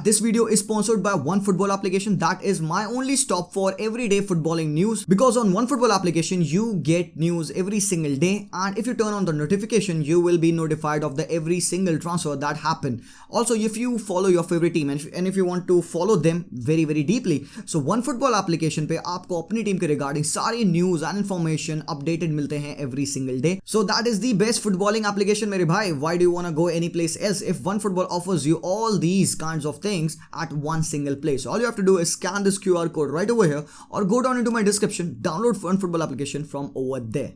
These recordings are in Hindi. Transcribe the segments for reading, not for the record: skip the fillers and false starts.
This video is sponsored by OneFootball application that is my only stop for everyday footballing news, because on OneFootball application you get news every single day, and if you turn on the notification you will be notified of the every single transfer that happen. Also, if you follow your favorite team and if you want to follow them very deeply, so OneFootball application पे आपको अपनी टीम के रिगार्डिंग सारी न्यूज एंड इन्फॉर्मेशन अपडेटेड मिलते हैं every single day. So that is the best footballing application मेरे भाई. Why do you wanna go any place else if OneFootball offers you all these kinds of things at one single place? All you have to do is scan this QR code right over here or go down into my description, download OneFootball application from over there.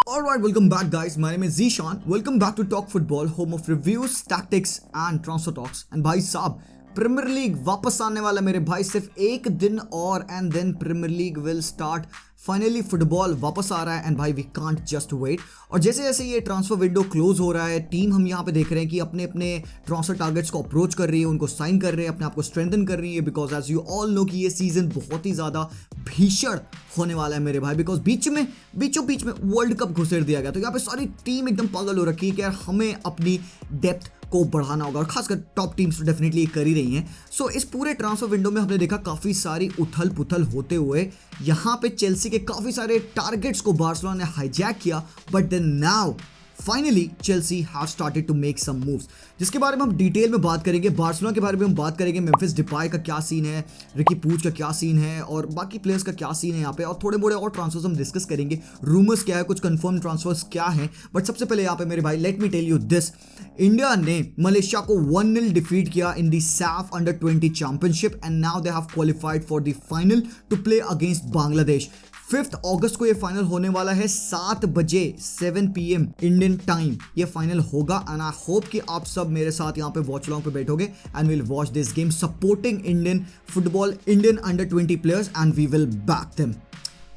Alright, welcome back guys. My name is Zishan. Welcome back to Talk Football, home of reviews, tactics and transfer talks. And भाई साहब, प्रीमियर लीग वापस आने वाला मेरे भाई, सिर्फ एक दिन और and then premier league will start. Finally football वापस आ रहा है एंड भाई वी कांट जस्ट वेट. और जैसे जैसे ये ट्रांसफर विंडो क्लोज हो रहा है, टीम हम यहाँ पे देख रहे हैं कि अपने अपने ट्रांसफर टारगेट्स को अप्रोच कर रही है, उनको साइन कर रहे हैं, अपने आप को स्ट्रेंथन कर रही है, because as you all know कि ये सीजन बहुत ही ज़्यादा भीषण होने वाला है मेरे भाई. बिकॉज बीचों बीच में वर्ल्ड कप घुसेड़ दिया गया, तो यहाँ पे सारी टीम एकदम पागल हो रखी है कि यार हमें अपनी डेप्थ को बढ़ाना होगा, और खासकर टॉप टीम्स तो डेफिनेटली कर ही रही हैं. सो इस पूरे ट्रांसफर विंडो में हमने देखा काफ़ी सारी उथल पुथल होते हुए. यहाँ पे चेल्सी के काफ़ी सारे टारगेट्स को बार्सिलोना ने हाईजैक किया, but then now finally Chelsea have started to make some moves, जिसके बारे में हम डिटेल में बात करेंगे. बार्सिलोना के बारे में हम बात करेंगे, मेम्फिस डिपाई का क्या सीन है, रिकी पूच का क्या सीन है, और बाकी प्लेयर्स का क्या सीन है यहाँ पे, और थोड़े मोड़े और ट्रांसफर्स हम डिस्कस करेंगे. रूमर्स क्या है, कुछ कंफर्म ट्रांसफर्स क्या है. बट सबसे पहले यहाँ पे मेरे भाई let me tell you this. India ने मलेशिया को 1-0 डिफीट किया in the SAFF under twenty championship and now they have qualified for the final to play against Bangladesh. 5 अगस्त को ये फाइनल होने वाला है, 7 बजे 7 PM इंडियन टाइम ये फाइनल होगा. एंड आई होप कि आप सब मेरे साथ यहाँ पे वॉच लॉन्ग पे बैठोगे and will watch this game supporting Indian football, Indian under twenty players, and we will back them.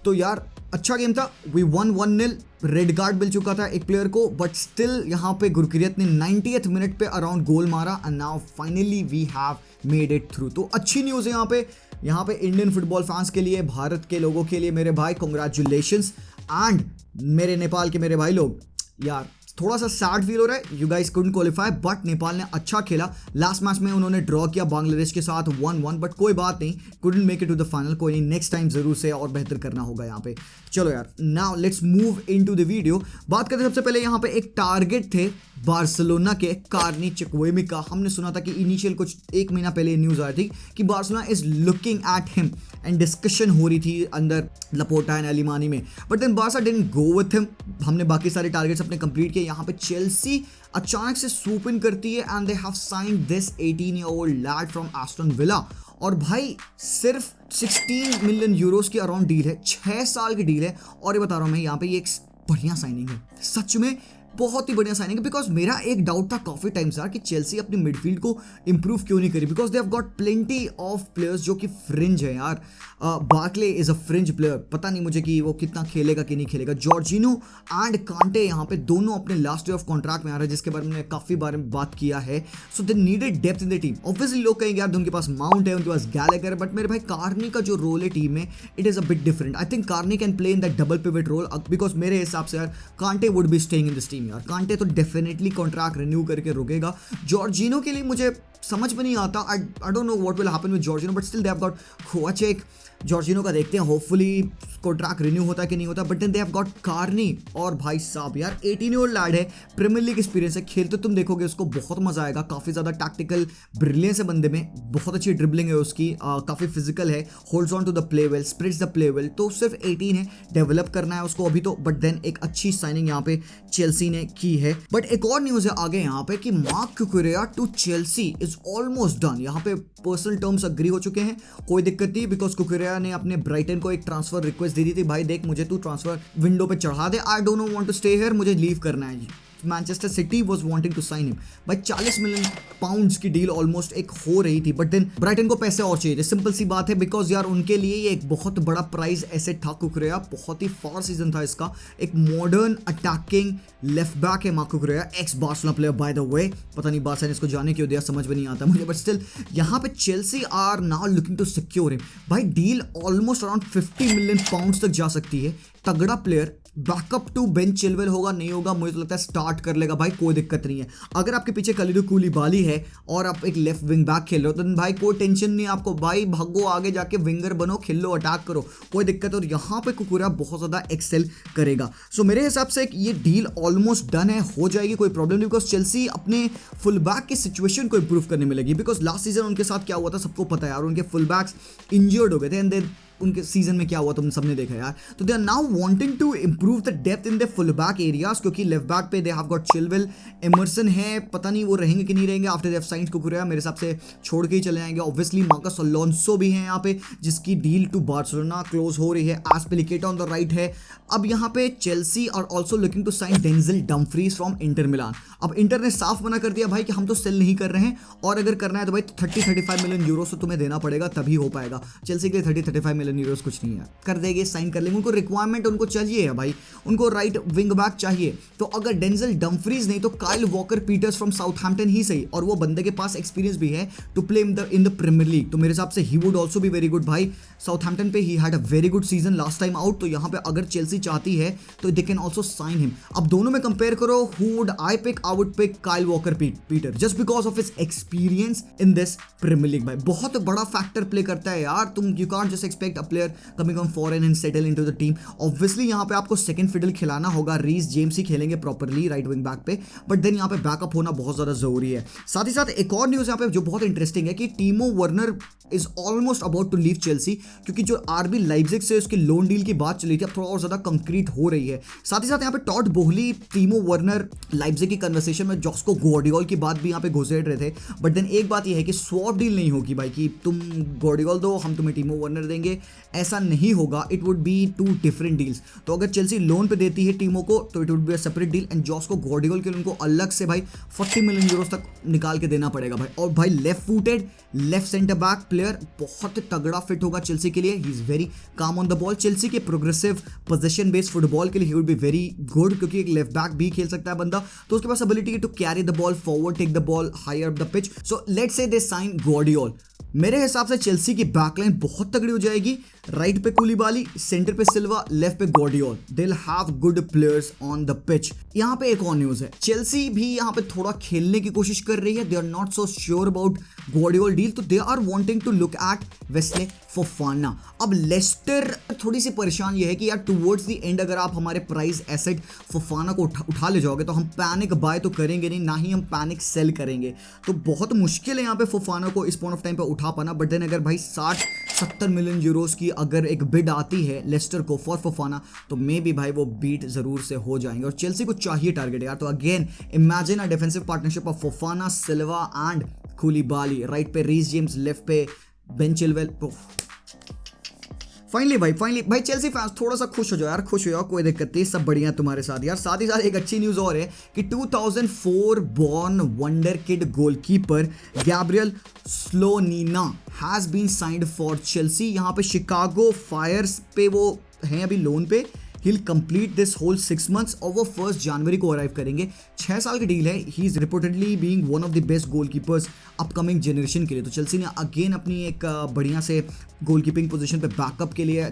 तो यार अच्छा गेम था. We won 1-0. रेड कार्ड मिल चुका था एक प्लेयर को, बट स्टिल यहाँ पे गुरकीरत ने 90th मिनट पे अराउंड गोल मारा and now finally we have made it through. तो अच्छी न्यूज़ है यहाँ पे इंडियन फुटबॉल फैंस के लिए, भारत के लोगों के लिए मेरे भाई कॉन्ग्रेचुलेशंस. एंड मेरे नेपाल के मेरे भाई लोग, यार थोड़ा सा सैड फील हो रहा है, you guys couldn't qualify, but Nepal ने अच्छा खेला. लास्ट मैच में उन्होंने ड्रॉ किया बांग्लादेश के साथ 1-1, बट कोई बात नहीं, couldn't make it to the final. कोई नहीं, नेक्स्ट टाइम जरूर से और बेहतर करना होगा यहाँ पे. चलो यार, now let's move into the video. बात करते हैं सबसे पहले यहाँ पे एक टारगेट थे बार्सिलोना के, कार्नी चुक्वेमी का. हमने सुना था कि इनिशियल कुछ 1 महीना पहले न्यूज़ आई थी कि Barcelona is looking at him and discussion हो रही थी अंदर लपोर्टा एंड एलिमानी में, but then Barca didn't go with him. हमने बाकी सारे टारगेट्स अपने कंप्लीट किए. यहाँ पे चेल्सी अचानक से सूप इन करती है and they have signed this 18-year-old lad from Aston Villa. और भाई सिर्फ 16 मिलियन यूरोस की अराउंड डील है, 6 साल की डील है. और ये बता रहा हूँ मैं, यहाँ पे ये एक बढ़िया साइनिंग है, सच में बहुत ही बढ़िया साइनिंग है. बिकॉज मेरा एक डाउट था काफ़ी टाइम से कि चेल्सी अपनी मिडफील्ड को इंप्रूव क्यों नहीं करी, because they have got plenty of players जो कि फ्रिंज है यार. Barkley is a fringe player, पता नहीं मुझे कि वो कितना खेलेगा कि नहीं खेलेगा. जॉर्जिनो एंड कांटे यहाँ पे दोनों अपने लास्ट डे ऑफ कॉन्ट्रैक्ट में आ रहे हैं, जिसके बारे में काफ़ी बार में बात किया है. So they needed depth in the team. Obviously लोग कहेंगे यार उनके पास माउंट है, उनके पास गैलेगर है, बट मेरे भाई कार्नी का जो रोल है टीम में, it is a bit different. I think Carney can play in that double pivot role, because मेरे हिसाब से यार Kante would be staying in this team. यार कांटे तो डेफिनेटली कॉन्ट्रैक्ट रिन्यू करके रुकेगा. जॉर्जिनो के लिए मुझे समझ में नहीं आता, I don't know what will happen with Jorginho, but still they have got Kovacic. Jorginho का देखते हैं, होपफुली कॉन्ट्रैक्ट रिन्यू होता है कि नहीं होता. But then they have got Carney, और भाई साहब यार 18-year-old लैड है, प्रीमियर लीग एक्सपीरियंस है, खेलते तुम देखोगे उसको बहुत मजा आएगा. काफ़ी ज़्यादा टैक्टिकल ब्रिलियंस है बंदे में, बहुत अच्छी ड्रिबलिंग है उसकी, काफ़ी फिजिकल है, holds on to the play well, spreads the play well. तो सिर्फ 18 है, डेवलप करना है उसको अभी तो. बट देन एक अच्छी साइनिंग यहाँ पे चेल्सी ने की है. बट एक और न्यूज़ है आगे यहाँ पे कि Marc Cucurella to Chelsea is almost done. यहाँ पे पर्सनल टर्म्स अग्री हो चुके हैं, कोई दिक्कत नहीं, बिकॉज कुकुरेया ने अपने ब्राइटन को एक ट्रांसफर रिक्वेस्ट दी थी, भाई देख मुझे तू ट्रांसफर विंडो पे चढ़ा दे, I don't want to stay here, मुझे लीव करना है. Manchester City was wanting to sign him. भाई 40 मिलियन पाउंड्स की डील ऑलमोस्ट एक हो रही थी, बट देन ब्राइटन को पैसे और चाहिए थे. सिंपल सी बात है, बिकॉज यार उनके लिए ये एक बहुत बड़ा प्राइस एसेट था. कुकुरेया बहुत ही फार सीजन था इसका, एक मॉडर्न अटैकिंग लेफ्ट बैक है mark कुकुरेया, x Barcelona player by the way. पता नहीं बार्सा ने इसको जाने क्यों दिया, समझ में नहीं आता मुझे, बट स्टिल यहाँ पे Chelsea are now looking to secure him. भाई deal almost around 50 million pounds तक जा सकती है. तगड़ा player, backup to Ben Chilwell होगा नहीं होगा, मुझे तो लगता है स्टार्ट कर लेगा भाई, कोई दिक्कत नहीं है। अगर आपके पीछे कलिदो कूलिबाली है और आप एक लेफ्ट विंग बैक खेल रहे हो तो भाई कोई टेंशन नहीं आपको, भाई भागो आगे जाके विंगर बनो, खेलो, अटैक करो, कोई दिक्कत। और यहाँ पे कुकुरेया बहुत ज़्यादा एक्सेल करेगा। सो मेरे हिसाब से ये डील ऑलमोस्ट डन है, हो जाएगी, कोई प्रॉब्लम नहीं, बिकॉज चेल्सी अपने फुल बैक की सिचुएशन को इंप्रूव करने में लगी। बिकॉज लास्ट सीजन उनके साथ क्या हुआ था सबको पता है यार, उनके फुल बैक्स इंजर्ड हो गए थे एंड देन उनके सीजन में क्या हुआ तुम सबने देखा यार। तो they are now wanting to improve the depth in the full back areas, क्योंकि लेफ्ट बैक पे दे हैव गॉट चिलवेल, एमरसन है, पता नहीं वो रहेंगे कि नहीं रहेंगे after they have signed Cucurella, मेरे हिसाब से छोड़ के ही चले जाएंगे। ऑब्वियसली मार्कस अलोंसो भी है यहाँ पे जिसकी डील टू बार्सिलोना क्लोज हो रही है, एस्पिलिकेटा ऑन द राइट है। अब यहाँ पे Chelsea are also looking to sign Denzel Dumfries from Inter Milan. अब इंटर ने साफ मना कर दिया भाई कि हम तो सेल नहीं कर रहे हैं, और अगर करना है तो भाई 30-35 मिलियन यूरोस तो तुम्हें देना पड़ेगा, तभी हो पाएगा। चेल्सी के लिए 30-35 मिलियन यूरोस कुछ नहीं है, कर देंगे, साइन कर लेंगे। उनको रिक्वायरमेंट उनको चाहिए है भाई, उनको राइट विंग बैक चाहिए। तो अगर डेंजिल डम्फ्रीज नहीं तो Kyle Walker Peters from Southampton ही सही, और वो बंदे के पास एक्सपीरियंस भी है to play in the Premier League, तो मेरे हिसाब से he would also be very good भाई। साउथहैम्पटन पे he had a very good season last time out, तो यहाँ पे अगर चेल्सी चाहती है तो they can also sign him. अब दोनों में कंपेयर करो, who would I pick? I would pick Kyle Walker Peters just because of his experience in this premier league. भाई बहुत बड़ा फैक्टर प्ले करता है यार, तुम you can't just expect a player coming from foreign and settle into the team. Obviously यहाँ पे आपको सेकंड फिडल खिलाना होगा, रीस जेम्स ही खेलेंगे प्रॉपरली राइट विंग बैक पे, बट देन यहाँ पे बैकअप होना बहुत ज्यादा जरूरी है। साथ ही साथ एक और न्यूज यहाँ पे जो बहुत इंटरेस्टिंग है कि Timo Werner is almost about to leave Chelsea, क्योंकि जो आरबी लाइप्जिग से उसकी लोन डील की बात चली थी अब थोड़ा और ज्यादा कंक्रीट हो रही है। साथ ही साथ यहाँ पे Todd Boehly, Timo Werner, Leipzig की कन्वर्सेशन में जॉस्को गॉर्डियोल की बात भी यहाँ पे घुसेड़ रहे थे, बट देन एक बात यह है कि स्वैप डील नहीं होगी भाई कि तुम गॉर्डियोल दो हम तुम्हें टीमो वर्नर देंगे, ऐसा नहीं होगा। It would be two different deals. तो अगर चेल्सी लोन पे देती है टीमों को तो it would be a separate deal, and Josko Gvardiol के लिए उनको अलग से भाई 40 मिलियन यूरोस तक निकाल के देना पड़ेगा भाई। और भाई left footed left centre back player बहुत तगड़ा फिट होगा चेल्सी के लिए, he is very calm on the ball. Chelsea के प्रोग्रेसिव पोजीशन बेस्ड फुटबॉल के लिए he would be very good, क्योंकि एक लेफ्ट बैक भी खेल सकता है बंदा, तो उसके पास ability to carry the ball forward, take the ball higher up the pitch. So let's say they sign गॉर्डियोल। मेरे हिसाब से चेल्सी की बैकलाइन बहुत तगड़ी हो जाएगी, राइट पे कूलिबाली, सेंटर पे सिल्वा, लेफ्ट पे Gvardiol, they will have good players on the pitch. यहाँ पे एक और न्यूज है, चेल्सी भी यहाँ पे थोड़ा खेलने की कोशिश कर रही है, they are not so sure about Gvardiol deal, तो they are wanting to look at Wesley Fofana. अब लेस्टर थोड़ी सी परेशान ये है कि यार टुवर्ड्स द एंड अगर आप हमारे प्राइस एसेट फोफाना को उठा ले जाओगे तो हम पैनिक बाय तो करेंगे नहीं, ना ही हम पैनिक सेल करेंगे, तो बहुत मुश्किल है यहाँ पे फोफाना को इस पॉइंट ऑफ टाइम पे उठा पाना। बट देन अगर भाई 60-70 मिलियन यूरोस की अगर एक बिड आती है लेस्टर को फॉर फोफाना, तो मे बी भाई वो बीट जरूर से हो जाएंगे, और चेल्सी को चाहिए टारगेट यार। तो again imagine a defensive partnership of Fofana, Silva and Koulibaly, right पे रीस जेम्स, लेफ्ट पे बेन चिलवेल। फाइनली भाई चेल्सी फैंस थोड़ा सा खुश हो जाओ यार, खुश हो जाओ, कोई दिक्कत नहीं, सब बढ़िया तुम्हारे साथ यार। साथ ही साथ एक अच्छी न्यूज़ और है कि 2004 born wonder kid goalkeeper Gabriel Slonina has been signed for Chelsea. यहाँ पे शिकागो फायर्स पे वो हैं अभी लोन पे। He'll complete this whole 6 months और वो 1 जनवरी को अराइव करेंगे। 6 साल की डील है। He is reportedly being one of the best goalkeepers upcoming generation के लिए। तो चेल्सी ने अगेन अपनी एक बढ़िया से गोलकीपिंग पोजीशन पे बैकअप के लिए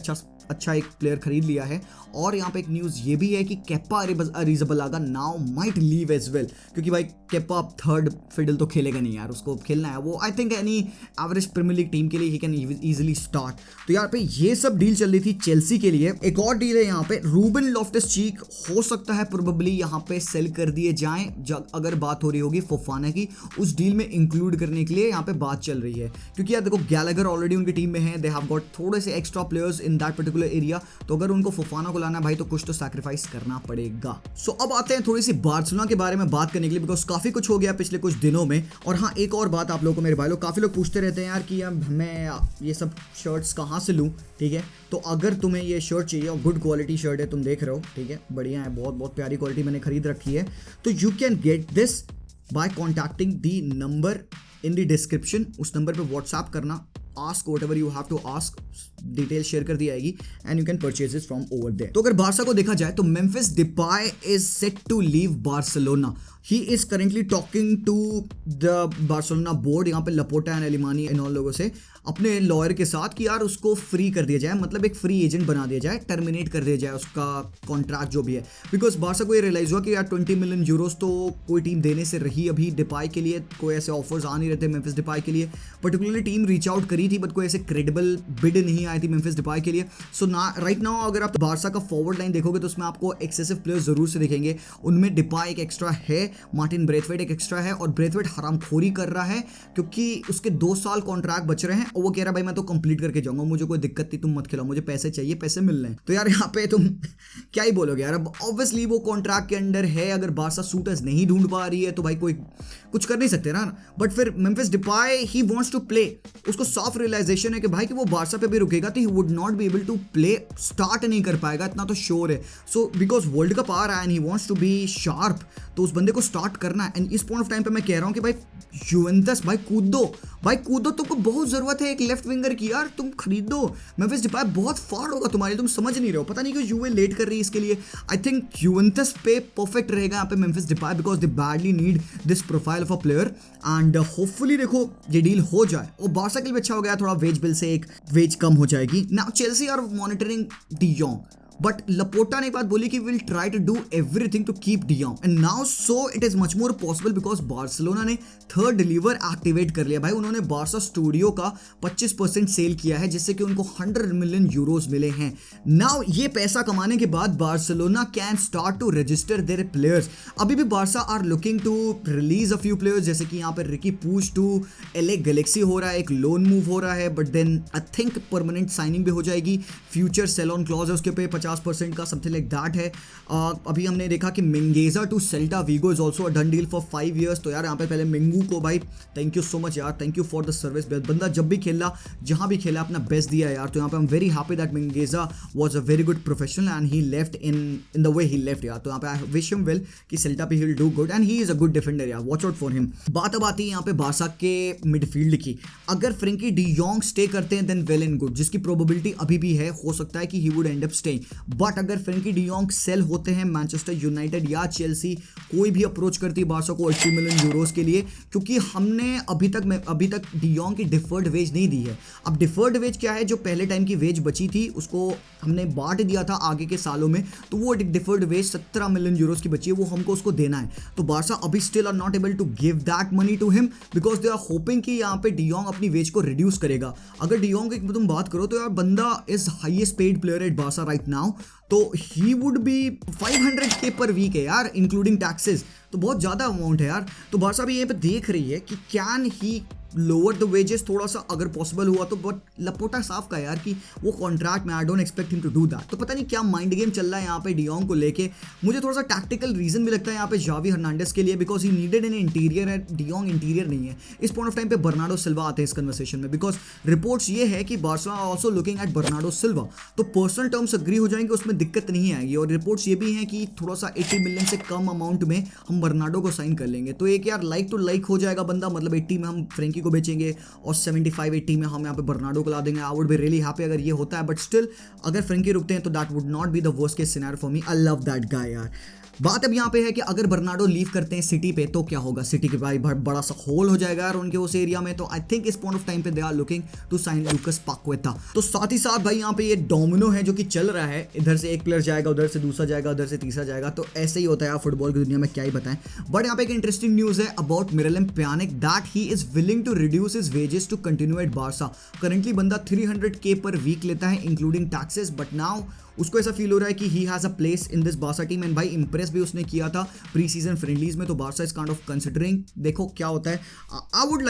अच्छा एक प्लेयर खरीद लिया है। और यहाँ पे एक न्यूज़ ये भी है कि Kepa Arrizabalaga now might leave as well, क्योंकि भाई केपा थर्ड फिडल तो खेलेगा नहीं यार, उसको खेलना है वो। I think any average premier league team के लिए ही कैन इजीली स्टार्ट। तो यहाँ पे ये सब डील चल रही थी चेल्सी के लिए। एक और डील है यहाँ पे, रूबन लॉफ्टस-चीक हो सकता है प्रोबेबली यहाँ पे सेल कर दिए जाएं, अगर बात हो रही होगी फोफाना की, उस डील में इंक्लूड करने के लिए यहाँ पे बात चल रही है। क्योंकि यार देखो गैलागर ऑलरेडी उनकी टीम में है, दे हैव गॉट थोड़े से extra players in that particular area, तो अगर उनको फोफाना को लाना भाई तो कुछ तो सैक्रिफाइस करना पड़ेगा। सो अब आते हैं थोड़ी सी बार्सिलोना के बारे में बात करने के लिए, बिकॉज काफी कुछ हो गया पिछले कुछ दिनों में। और हाँ, एक और बात आप लोगों को, मेरे भाई लोग काफी लोग पूछते रहते हैं यार कि मैं ये सब शर्ट्स कहाँ से लूँ, ठीक है। तो अगर तुम्हें ये शर्ट चाहिए और गुड क्वालिटी शर्ट है, तुम देख रहे हो, ठीक है, बढ़िया है, बहुत बहुत प्यारी क्वालिटी मैंने खरीद रखी है, तो you can get this by contacting the number in the description. उस नंबर पे व्हाट्सएप करना, ask whatever you have to ask, detail share कर दी जाएगी and you can purchase it from over there. तो अगर बार्सा को देखा जाए तो Memphis Depay is set to leave Barcelona. He is currently talking to the Barcelona board, यहाँ पे लपोटा एंड एलिमानी इन ऑल लोगों से, अपने लॉयर के साथ, कि यार उसको फ्री कर दिया जाए, मतलब एक फ्री एजेंट बना दिया जाए, टर्मिनेट कर दिया जाए उसका कॉन्ट्रैक्ट जो भी है। बिकॉज बार्सा को ये रियलाइज हुआ कि यार 20 मिलियन यूरोस तो कोई टीम देने से रही अभी डिपाई के लिए, कोई ऐसे ऑफर्स आ नहीं रहते मेम्फिस डिपाई के लिए। पर्टिकुलरली टीम रीच आउट करी थी बट कोई ऐसे क्रेडिबल बिड नहीं आई थी मेम्फिस डिपाई के लिए। सो ना राइट नाउ अगर आप बार्सा का फॉरवर्ड लाइन देखोगे तो उसमें आपको एक्सेसिव प्लेयर्स जरूर से दिखेंगे। उनमें डिपाई एक एक्स्ट्रा है, मार्टिन ब्रेथवेट एक एक्स्ट्रा है, और ब्रेथवेट हरामखोरी कर रहा है क्योंकि उसके 2 साल कॉन्ट्रैक्ट बच रहे हैं और वो कह रहा है भाई मैं तो कंप्लीट करके जाऊंगा, मुझे कोई दिक्कत नहीं, तुम मत खिलाओ, मुझे पैसे चाहिए, पैसे मिल रहे हैं। तो यार यहाँ पे तुम क्या ही बोलोगे यार। अब ऑब्वियसली वो कॉन्ट्रैक्ट के अंडर है, अगर बार्सा शूटर्स नहीं ढूंढ पा रही है तो भाई कोई कुछ कर नहीं सकते ना। बट फिर Memphis Depay he wants to play, उसको साफ रियलाइजेशन है कि भाई कि वो बार्सा पे भी रुकेगा तो he would not be able to play, start नहीं कर पाएगा, इतना तो श्योर है। सो बिकॉज वर्ल्ड कप आ रहा है and he wants to be sharp, तो उस बंदे को स्टार्ट करना है। एंड इस पॉइंट ऑफ टाइम पे मैं कह रहा हूँ कि भाई यूवेंटस भाई कूदो, भाई कूदो, तुमको बहुत जरूरत है एक लेफ्ट विंगर की यार, तुम खरीदो। मेम्फिस डिपाई बहुत फाड़ होगा तुम्हारे, तुम समझ नहीं रहे हो, पता नहीं क्यों यूवे लेट कर रही है इसके लिए। आई थिंक यूवेंटस पे परफेक्ट रहेगा यहाँ पे Memphis Depay, because they badly need this profile of a player and hopefully देखो ये डील हो जाए। और बार्सा के लिए अच्छा हो गया, थोड़ा वेज बिल से एक वेज कम हो जाएगी। Now Chelsea are monitoring de Jong, but Laporta ने एक बात बोली कि will try to do everything to keep de Jong and now so it is much more possible because Barcelona ने थर्ड डिलीवर एक्टिवेट कर लिया। भाई उन्होंने बार्सा स्टूडियो का 25% सेल किया है जिससे कि उनको 100 मिलियन यूरोस मिले हैं। नाउ ये पैसा कमाने के बाद Barcelona can start to register their players. अभी भी Barca are looking to release a few players, जैसे कि यहाँ पर Riqui Puig to LA Galaxy हो रहा है, एक लोन मूव हो रहा है, but then I think permanent signing भी हो जाएगी। फ्यूचर सेल ऑन क्लॉज है उसके पे 50% का, समथिंग लाइक दैट है। अभी हमने देखा कि Mingueza to Celta Vigo is also a done deal for 5 years। तो यार यहाँ पे पहले मिंगू को भाई थैंक यू सो मच यार, thank you for the service. बंदा जब भी खेला, जहां भी खेला, अपना बेस्ट दिया यार। तो यहाँ पे I am very happy that Mingueza was a very good professional and he left in the way he left यार। तो यहाँ पे आई विश हिम वेल कि सेल्टा पे he will do good and he is a good defender यार, वॉच आउट फॉर हिम। बात अब आती है यहाँ पे बार्सा के मिडफील्ड की। अगर फ्रेंकी डी जॉन्ग स्टे करते हैं देन वेल एंड गुड, जिसकी प्रोबेबिलिटी अभी भी है, हो सकता है कि he would and up staying. But अगर फ्रेंकी डी जॉन्ग सेल होते हैं, मैनचेस्टर यूनाइटेड या चेल्सी कोई भी अप्रोच करती है बार्सा को 80 मिलियन यूरोस के लिए, क्योंकि हमने अभी तक डी जॉन्ग की डिफर्ड वेज नहीं दी है। अब डिफर्ड वेज क्या है, जो पहले टाइम की वेज बची थी उसको हमने बांट दिया था आगे के सालों में, तो वो डिफर्ड वेज 17 मिलियन यूरोस की बची है, वो हमको उसको देना है। तो बार्सा अभी still are not able to give that money to him because they are hoping कि यहाँ पे डी जॉन्ग अपनी वेज को रिड्यूस करेगा। अगर डी जॉन्ग की तुम बात करो तो यार बंदा is highest paid player at Barca right now, तो ही वुड बी 500K पर वीक है यार, इंक्लूडिंग टैक्सेस, तो बहुत ज़्यादा अमाउंट है यार। तो बार्सा भी ये पे देख रही है कि can he lower the wages थोड़ा सा, अगर पॉसिबल हुआ तो। बट लपोटा साफ का यार कि वो कॉन्ट्रैक्ट में, I don't expect him to do that. तो पता नहीं क्या माइंड गेम चल रहा है यहाँ पे डी जॉन्ग को लेके। मुझे थोड़ा सा टैक्टिकल रीजन भी लगता है यहाँ पे जावी हर्नांडेस के लिए, because he needed in interior है। डी जॉन्ग इंटीरियर नहीं है इस पॉइंट ऑफ टाइम पे। बर्नार्डो सिल्वा आते हैं इस कन्वर्सेशन में, बिकॉज रिपोर्ट्स ये है कि Barca also looking at Bernardo Silva. तो पर्सनल टर्म्स अग्री हो जाएंगे, उसमें दिक्कत नहीं आएगी। और रिपोर्ट्स ये भी हैं कि थोड़ा सा 80 मिलियन से कम अमाउंट में हम बर्नार्डो को साइन कर लेंगे। तो एक यार लाइक टू लाइक हो जाएगा बंदा, मतलब 80 में हम फ्रेंकी को बेचेंगे और 75-80 में हम यहाँ पे बर्नार्डो को ला देंगे। I would be really happy अगर ये होता है, बट स्टिल अगर फ्रेंकी रुकते हैं तो that would not be the worst case scenario for me. I love that guy यार। बात अब यहाँ पे है कि अगर बर्नार्डो लीव करते हैं सिटी पे तो क्या होगा। सिटी के भाई बड़ा सा होल हो जाएगा यार उनके उस एरिया में। तो आई थिंक इस पॉइंट ऑफ टाइम पे they are looking to sign Lucas Paqueta. तो साथ ही साथ भाई यहाँ पे ये डोमिनो है जो कि चल रहा है, इधर से एक प्लेयर जाएगा, उधर से दूसरा जाएगा, उधर से तीसरा जाएगा। तो ऐसे ही होता है यार फुटबॉल की दुनिया में, क्या ही बताएं। बट यहाँ पे एक इंटरेस्टिंग न्यूज है about Miralem Pjanic that he is willing to reduce his wages to continue at Barca. Currently बंदा 300K पर वीक लेता है इंक्लूडिंग टैक्सेस, बट नाउ उसको ऐसा फील हो रहा है कि he has a place in this Barca team. And भाई इंप्रेस भी उसने किया था प्री सीजन फ्रेंडलीज में। तो Barca is kind of considering, देखो क्या होता है। I would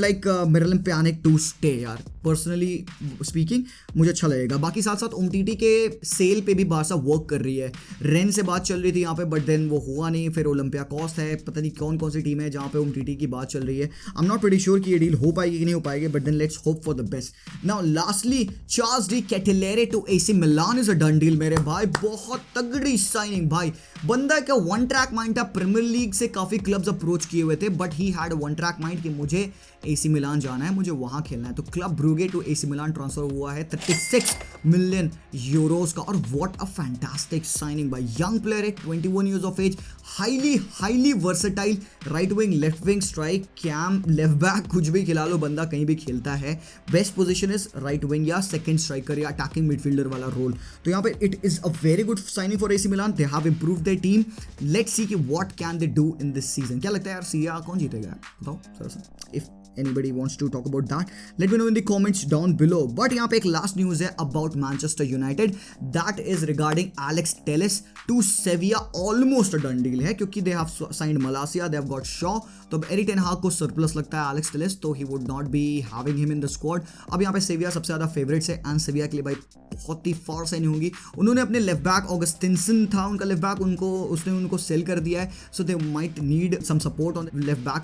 like Miralem Pjanic to stay यार, पर्सनली स्पीकिंग मुझे अच्छा लगेगा। बाकी साथ साथ उमटीटी के सेल पे भी बार्सा वर्क कर रही है। रेन से बात चल रही थी यहाँ पे, बट देन वो हुआ नहीं। फिर ओलंपियाकोस है, पता नहीं कौन कौन सी टीम है जहाँ पे उमटीटी की बात चल रही है। I am not pretty sure कि ये डील हो पाएगी कि नहीं हो पाएगी, but then let's hope for the best. Now lastly Charles De Ketelaere to AC Milan is a done deal मेरे भाई। बहुत तगड़ी साइनिंग भाई। बंदा का वन ट्रैक माइंड था, प्रीमियर लीग से काफी क्लब्स अप्रोच किए हुए थे, but he had one track mind कि मुझे AC मिलान जाना है, मुझे वहाँ खेलना है। तो club Brugge to AC Milan transfer हुआ है 36 मिलियन यूरोस का। और what a fantastic signing by young player है, 21 years of age, highly versatile, right wing, left wing, strike, CAM, left back, कुछ भी खिला लो, बंदा कहीं भी खेलता है। Best position is right wing या सेकंड स्ट्राइकर या अटैकिंग मिडफील्डर वाला रोल। तो यहाँ पे it is a very good signing for AC Milan. They have improved their team. Let's see कि what can they do in this season. क्या लगता है यार, सीरिया कौन जीतेगा बताओ थोड़ा सा। If anybody wants to talk about that, let me know in the comments down below. But यहाँ पे एक last news है about Manchester United, that is regarding Alex Telles to Sevilla. Almost a done deal है क्योंकि they have signed Malacia, they have got Shaw. तो अब एरिक टेन हाग को सरप्लस लगता है Alex Telles, तो he would not be having him in the squad. अब यहाँ पे सेविया सबसे ज़्यादा फेवरेट्स है एंड सेविया के लिए भाई बहुत ही फार साइन होंगी। उन्होंने अपने लेफ्ट बैक ऑगस्टिनसन था उनका लेफ्ट बैक, उसने उनको सेल कर दिया है, so they might need some support on left back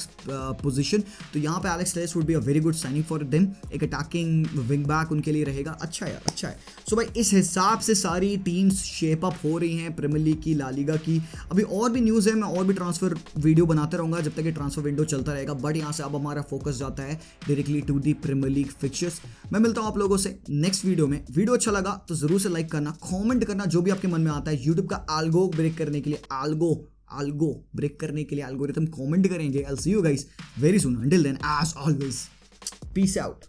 position. तो यहाँ पे Alex Telles would be a very good signing for them. एक अटैकिंग विंग बैक उनके लिए रहेगा। अच्छा है, अच्छा है। सो भाई इस हिसाब से सारी टीम्स शेप अप हो रही हैं प्रीमियर लीग की, ला लीगा की। अभी और भी न्यूज़ है, मैं और भी ट्रांसफर वीडियो बनाते रहूँगा जब तक ये ट्रांसफर विंडो चलता रहेगा। बट यहाँ से अब हमारा फोकस जाता है directly to the premier league fixtures. मैं मिलता हूँ आप लोगों से नेक्स्ट वीडियो में। वीडियो अच्छा लगा तो जरूर से लाइक करना, कमेंट करना जो भी आपके मन में आता है। यूट्यूब का एल्गो ब्रेक करने के लिए एल्गो ब्रेक करने के लिए एल्गोरिथम कमेंट करेंगे। I will see you guys very soon. Until then as always peace out.